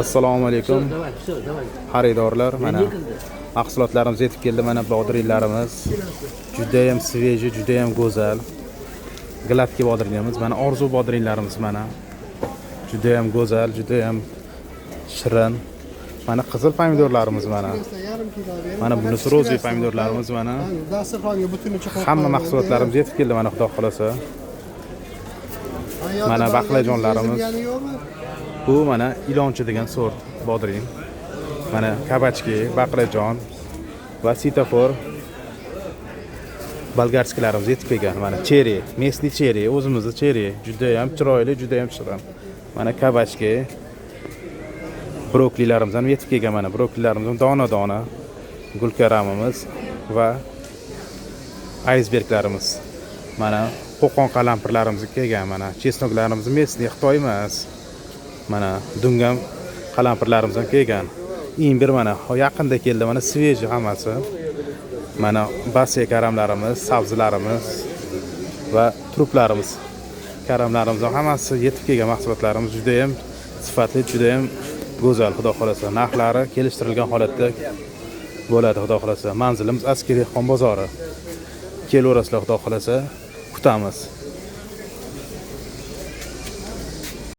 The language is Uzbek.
Assalomu alaykum. Xaridorlar, mana mahsulotlarimiz yetib keldi. Mana bodringlarimiz juda ham sveji, juda ham go'zal. Gladki bodringlarimiz, mana orzu bodringlarimiz mana juda ham go'zal, juda ham shirin. Mana qizil pomidorlarimiz mana. Mana bunisi rozi pomidorlarimiz mana. Hamma mahsulotlarimiz yetib keldi mana xudo xolasa. Mana baqlajonlarimiz. Bu mana ilonchi degan sort bodring. Mana kabachki, baqlajon va sitafor bolgarskilarimiz yetib kelgan. Mana cheri, mesli cheri, o'zimizning cheri, juda ham chiroyli, juda ham shirin. Mana kabachki, brokolilarimiz ham yetib kelgan. Mana brokolilarimiz dona-dona, gulkaramimiz va aysberglarimiz. Mana qo'qon qalampirlarimiz kelgan. Mana chesnoklarimiz mesli, Xitoy emas. Mana dungam qalampirlarimiz ham kelgan. Imbir mana yaqinda keldi. Mana sveji hammasi. Mana basiya karamlarimiz, sabzilarimiz va truplarimiz. Karamlarimiz hammasi yetib kelgan mahsulotlarimiz juda ham sifatli, juda ham go'zal xudo xolasa. Narxlari kelishtirilgan holatda bo'ladi xudo xolasa. Manzilimiz Askari xon bozori. Kelaverasizlar xudo xolasa. Kutamiz.